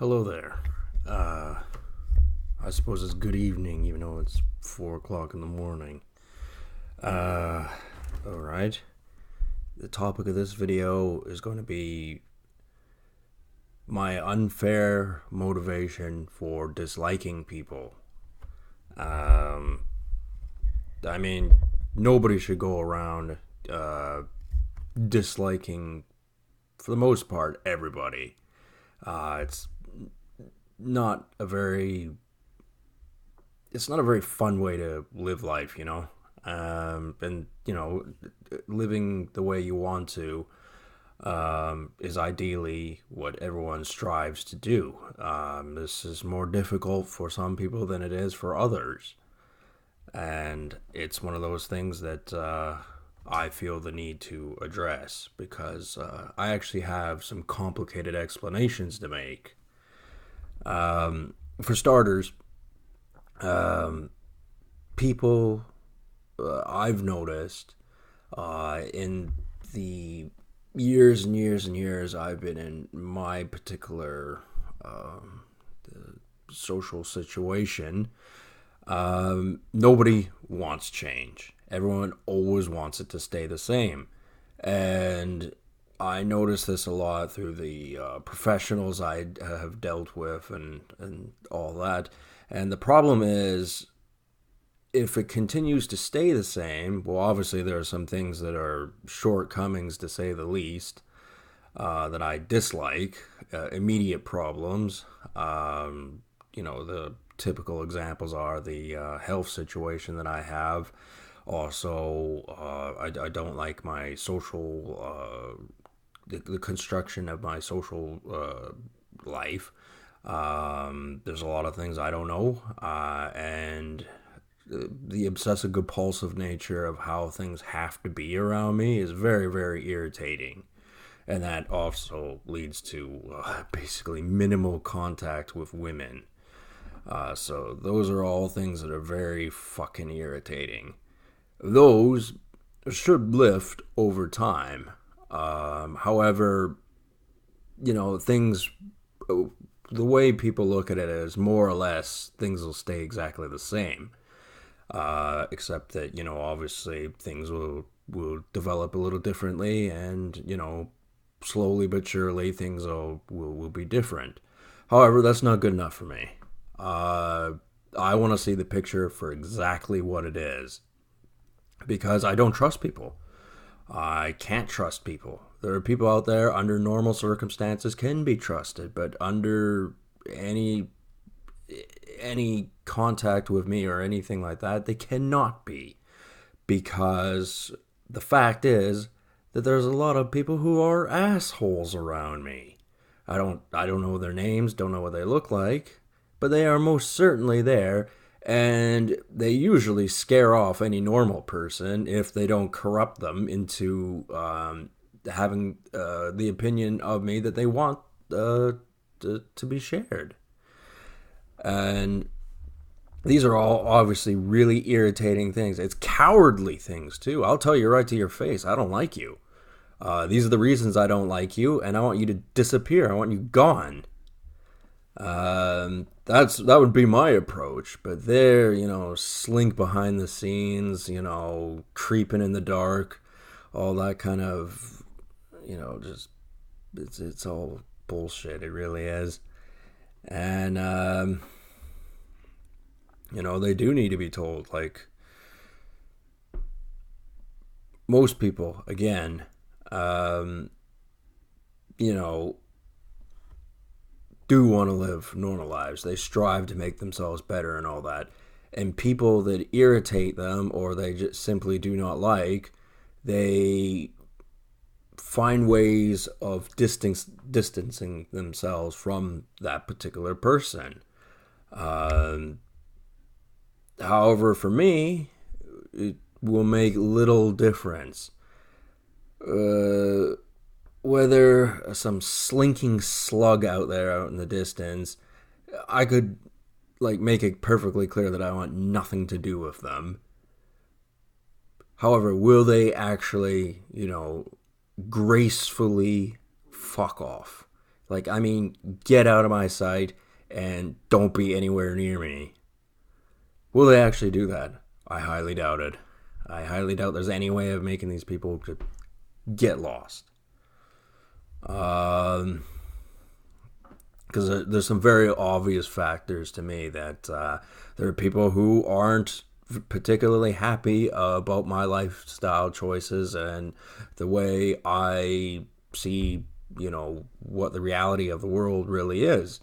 Hello there. I suppose it's good evening, even though it's 4 o'clock in the morning. Uh, alright. The topic of this video is going to be my unfair motivation for disliking people. Um, I mean, nobody should go around disliking, for the most part, everybody. It's not a very it's not a very fun way to live life, you know. And living the way you want to is ideally what everyone strives to do. This is more difficult for some people than it is for others, and it's one of those things that I feel the need to address because I actually have some complicated explanations to make. For starters, people I've noticed in the years and years and years I've been in my particular social situation, nobody wants change. Everyone always wants it to stay the same. And I notice this a lot through the professionals I have dealt with and all that. And the problem is, if it continues to stay the same, well, obviously there are some things that are shortcomings, to say the least, that I dislike, immediate problems. The typical examples are the health situation that I have. Also, I don't like my social, the construction of my social life. There's a lot of things I don't know, and the obsessive compulsive nature of how things have to be around me is very, very irritating. And that also leads to basically minimal contact with women. So those are all things that are very fucking irritating. Those should lift over time. However, things, the way people look at it is more or less things will stay exactly the same. Except that, obviously things will develop a little differently, and, slowly but surely things will be different. However, that's not good enough for me. I want to see the picture for exactly what it is, because I don't trust people. I can't trust people. There are people out there under normal circumstances can be trusted, but under any contact with me or anything like that, they cannot be, because the fact is that there's a lot of people who are assholes around me. I don't know their names, don't know what they look like, but they are most certainly there, and they usually scare off any normal person if they don't corrupt them into having the opinion of me that they want to be shared. And these are all obviously really irritating things. It's cowardly things, too. I'll tell you right to your face, I don't like you. These are the reasons I don't like you, and I want you to disappear. I want you gone. That would be my approach. But they're, slink behind the scenes, creeping in the dark, all that kind of, just it's all bullshit. It really is. And they do need to be told. Like, most people, again, do want to live normal lives. They strive to make themselves better and all that. And people that irritate them or they just simply do not like, they find ways of distancing themselves from that particular person. However, for me, it will make little difference. Whether some slinking slug out there out in the distance, I could make it perfectly clear that I want nothing to do with them. However, will they actually, gracefully fuck off? Like, I mean, get out of my sight and don't be anywhere near me. Will they actually do that? I highly doubt it. I highly doubt there's any way of making these people to get lost. Because there's some very obvious factors to me that there are people who aren't particularly happy about my lifestyle choices and the way I see, what the reality of the world really is.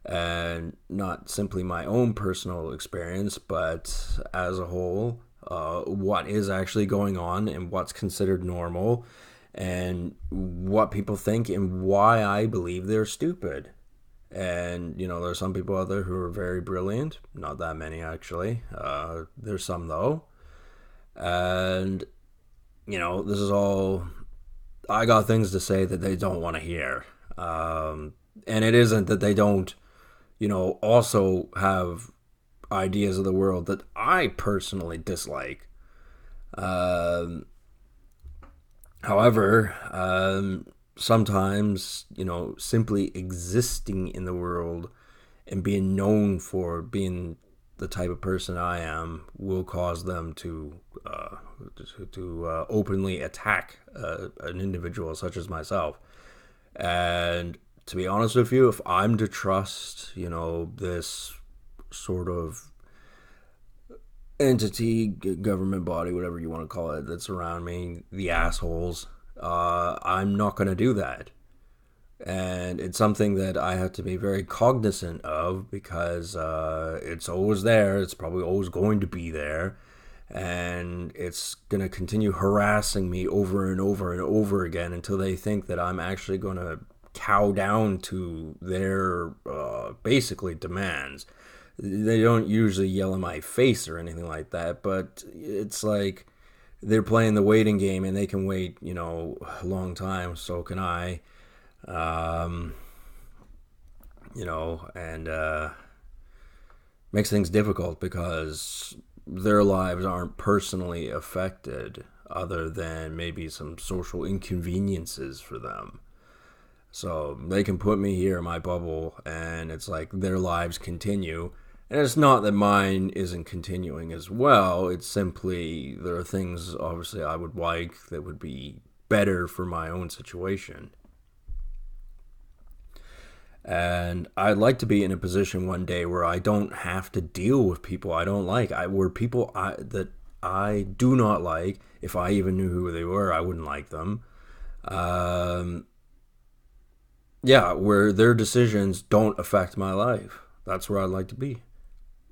And not simply my own personal experience, but as a whole, what is actually going on and what's considered normal and what people think and why I believe they're stupid. And, there's some people out there who are very brilliant. Not that many, actually. There's some, though. And, this is all. I got things to say that they don't want to hear. And it isn't that they don't, also have ideas of the world that I personally dislike. However, sometimes, simply existing in the world and being known for being the type of person I am will cause them to openly attack an individual such as myself. And to be honest with you, if I'm to trust, this sort of entity, government body, whatever you want to call it, that's around me, the assholes, I'm not going to do that. And it's something that I have to be very cognizant of because it's always there. It's probably always going to be there. And it's going to continue harassing me over and over and over again until they think that I'm actually going to cow down to their basically demands. They don't usually yell in my face or anything like that, but it's like they're playing the waiting game and they can wait, a long time. So can I. And makes things difficult because their lives aren't personally affected other than maybe some social inconveniences for them. So they can put me here in my bubble and it's like their lives continue. And it's not that mine isn't continuing as well. It's simply there are things obviously I would like that would be better for my own situation. And I'd like to be in a position one day where I don't have to deal with people I don't like. That I do not like. If I even knew who they were, I wouldn't like them. Where their decisions don't affect my life. That's where I'd like to be.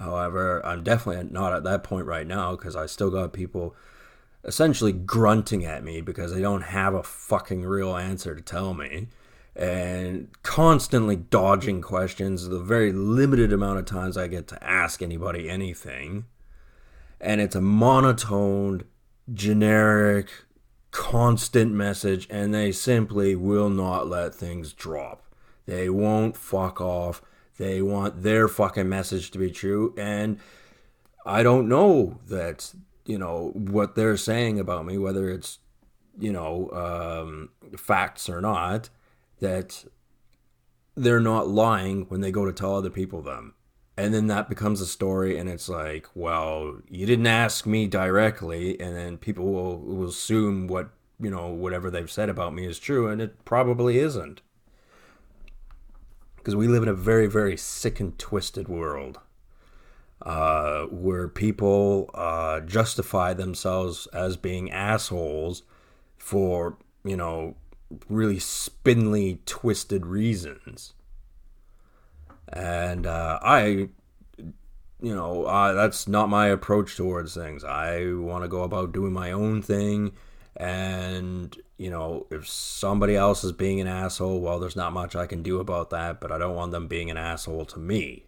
However, I'm definitely not at that point right now because I still got people essentially grunting at me because they don't have a fucking real answer to tell me. And constantly dodging questions, the very limited amount of times I get to ask anybody anything. And it's a monotoned, generic, constant message, and they simply will not let things drop. They won't fuck off. They want their fucking message to be true, and I don't know that, what they're saying about me, whether it's, facts or not, that they're not lying when they go to tell other people them. And then that becomes a story, and it's like, well, you didn't ask me directly, and then people will assume whatever they've said about me is true, and it probably isn't. Because we live in a very, very sick and twisted world where people justify themselves as being assholes for, really spindly, twisted reasons. And that's not my approach towards things. I want to go about doing my own thing. And, if somebody else is being an asshole, well, there's not much I can do about that, but I don't want them being an asshole to me.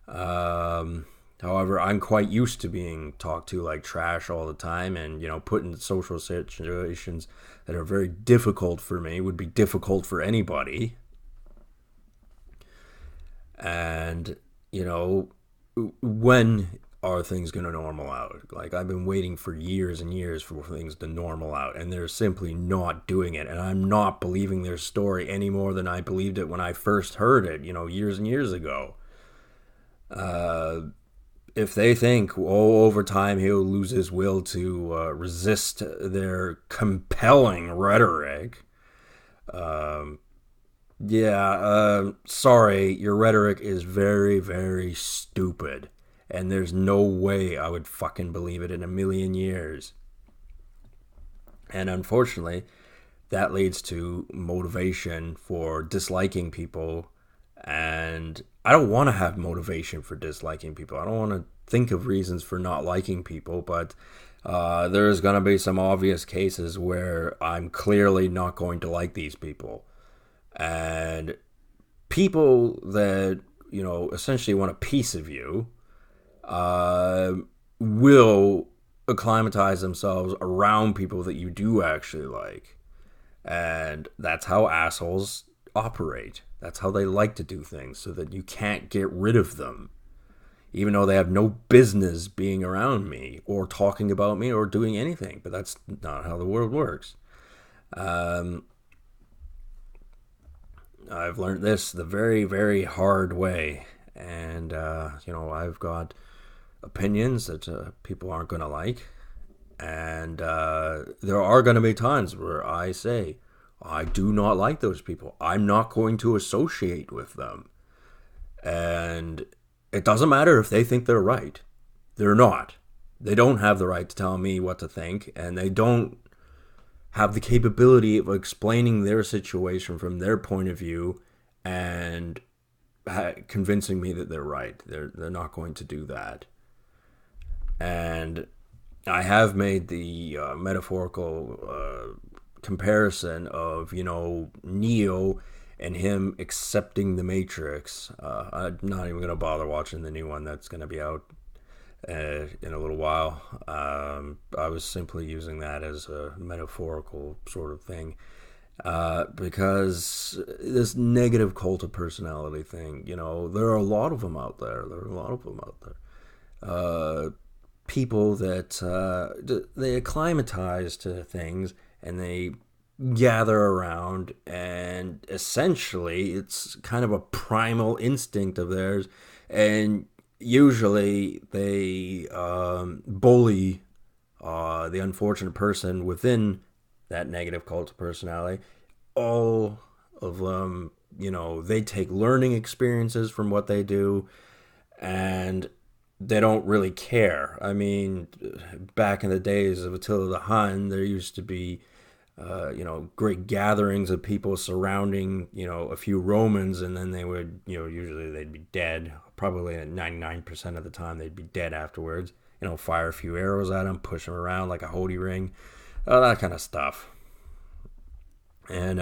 However, I'm quite used to being talked to like trash all the time and, put in social situations that are very difficult for me, would be difficult for anybody. And, when are things going to normal out? Like, I've been waiting for years and years for things to normal out, and they're simply not doing it. And I'm not believing their story any more than I believed it when I first heard it, years and years ago. If they think, oh, over time he'll lose his will to resist their compelling rhetoric, sorry, your rhetoric is very, very stupid. And there's no way I would fucking believe it in a million years. And unfortunately, that leads to motivation for disliking people. And I don't want to have motivation for disliking people. I don't want to think of reasons for not liking people, but there's going to be some obvious cases where I'm clearly not going to like these people. And people that, essentially want a piece of you will acclimatize themselves around people that you do actually like. And that's how assholes operate. That's how they like to do things, so that you can't get rid of them. Even though they have no business being around me or talking about me or doing anything. But that's not how the world works. I've learned this the very, very hard way. And, I've got opinions that people aren't going to like. And there are going to be times where I say, I do not like those people. I'm not going to associate with them. And it doesn't matter if they think they're right. They're not. They don't have the right to tell me what to think. And they don't have the capability of explaining their situation from their point of view and convincing me that they're right. They're not going to do that. And I have made the metaphorical comparison of, Neo and him accepting the Matrix. I'm not even going to bother watching the new one that's going to be out in a little while. I was simply using that as a metaphorical sort of thing. Because this negative cult of personality thing, there are a lot of them out there. People that they acclimatize to things and they gather around, and essentially it's kind of a primal instinct of theirs, and usually they bully the unfortunate person within that negative cult of personality. All of them, they take learning experiences from what they do, and they don't really care. I mean, back in the days of Attila the Hun, there used to be great gatherings of people surrounding, a few Romans, and then they would, usually they'd be dead. Probably at 99% of the time they'd be dead afterwards. Fire a few arrows at them, push them around like a holy ring, that kind of stuff. And,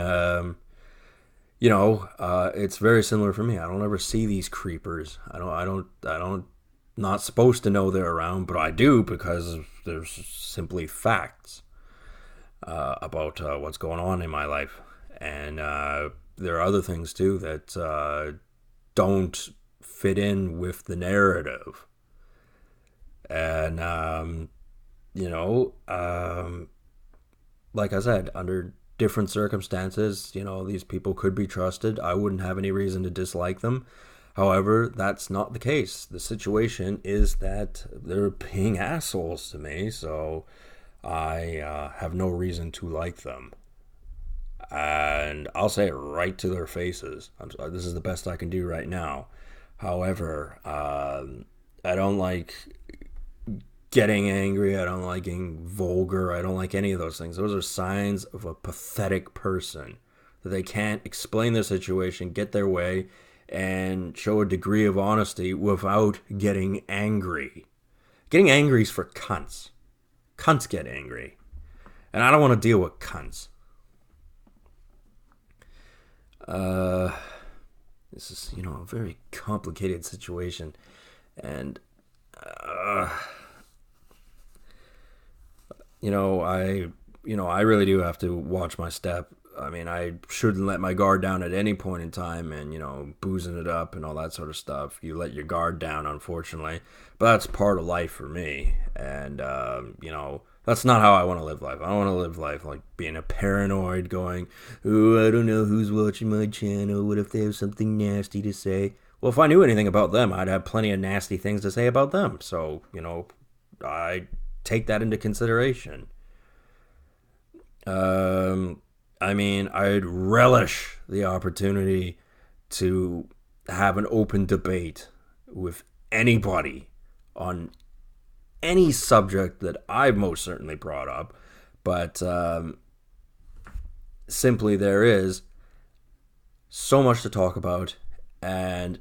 it's very similar for me. I don't ever see these creepers. I don't, not supposed to know they're around, but I do, because there's simply facts about what's going on in my life. And there are other things too that don't fit in with the narrative. And like I said, under different circumstances, these people could be trusted. I wouldn't have any reason to dislike them. However, that's not the case. The situation is that they're being assholes to me, so I have no reason to like them. And I'll say it right to their faces. I'm sorry, this is the best I can do right now. However, I don't like getting angry. I don't like getting vulgar. I don't like any of those things. Those are signs of a pathetic person, that they can't explain their situation, get their way, and show a degree of honesty without getting angry. Getting angry is for cunts. Cunts get angry. And I don't want to deal with cunts. This is, a very complicated situation. And, I really do have to watch my step. I mean, I shouldn't let my guard down at any point in time, and boozing it up and all that sort of stuff. You let your guard down, unfortunately, but that's part of life for me. And that's not how I want to live life. I don't want to live life like being a paranoid, going, "Oh, I don't know who's watching my channel. What if they have something nasty to say?" Well, if I knew anything about them, I'd have plenty of nasty things to say about them. So I take that into consideration. I mean, I'd relish the opportunity to have an open debate with anybody on any subject that I've most certainly brought up. But simply, there is so much to talk about, and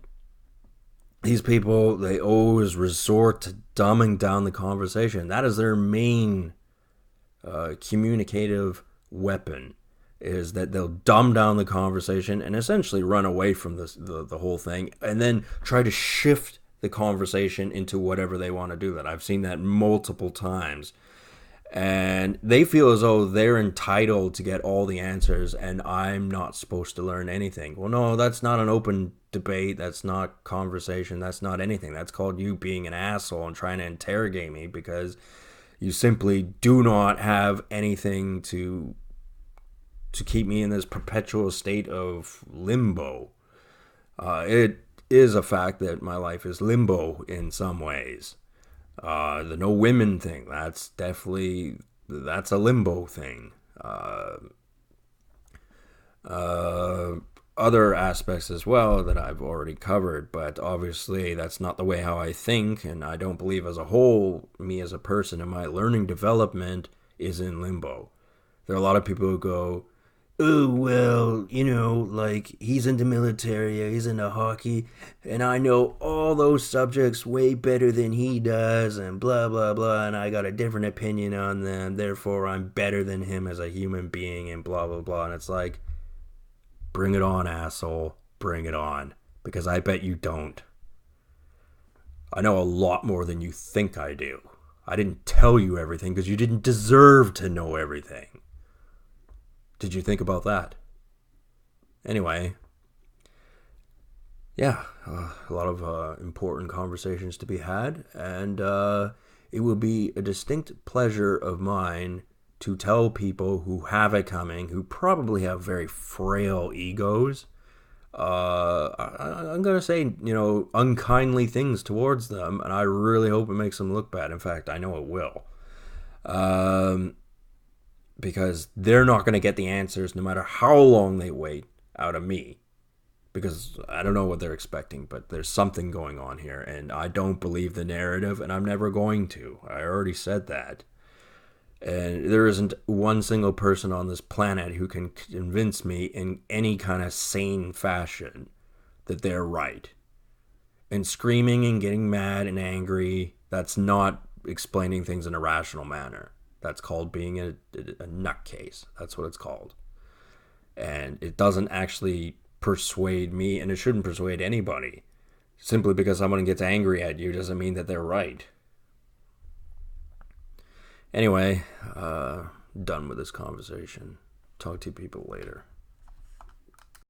these people, they always resort to dumbing down the conversation. That is their main communicative weapon, is that they'll dumb down the conversation and essentially run away from the whole thing, and then try to shift the conversation into whatever they want to do. That I've seen that multiple times, and they feel as though they're entitled to get all the answers and I'm not supposed to learn anything. Well, no, that's not an open debate. That's not conversation. That's not anything. That's called you being an asshole and trying to interrogate me because you simply do not have anything to keep me in this perpetual state of limbo. It is a fact that my life is limbo in some ways. The no women thing, that's a limbo thing. Other aspects as well that I've already covered, but obviously that's not the way how I think, and I don't believe as a whole, me as a person and my learning development is in limbo. There are a lot of people who go, "Oh, well, like, he's into military, he's into hockey, and I know all those subjects way better than he does, and blah, blah, blah, and I got a different opinion on them, therefore I'm better than him as a human being, and blah, blah, blah." And it's like, bring it on, asshole. Bring it on. Because I bet you don't. I know a lot more than you think I do. I didn't tell you everything because you didn't deserve to know everything. Did you think about that? Anyway, yeah, a lot of important conversations to be had, and it will be a distinct pleasure of mine to tell people who have it coming, who probably have very frail egos, I'm going to say, unkindly things towards them, and I really hope it makes them look bad. In fact, I know it will. Because they're not going to get the answers no matter how long they wait out of me. Because I don't know what they're expecting, but there's something going on here, and I don't believe the narrative, and I'm never going to. I already said that. And there isn't one single person on this planet who can convince me in any kind of sane fashion that they're right. And screaming and getting mad and angry, that's not explaining things in a rational manner. That's called being a nutcase. That's what it's called. And it doesn't actually persuade me, and it shouldn't persuade anybody. Simply because someone gets angry at you doesn't mean that they're right. Anyway, done with this conversation. Talk to you people later.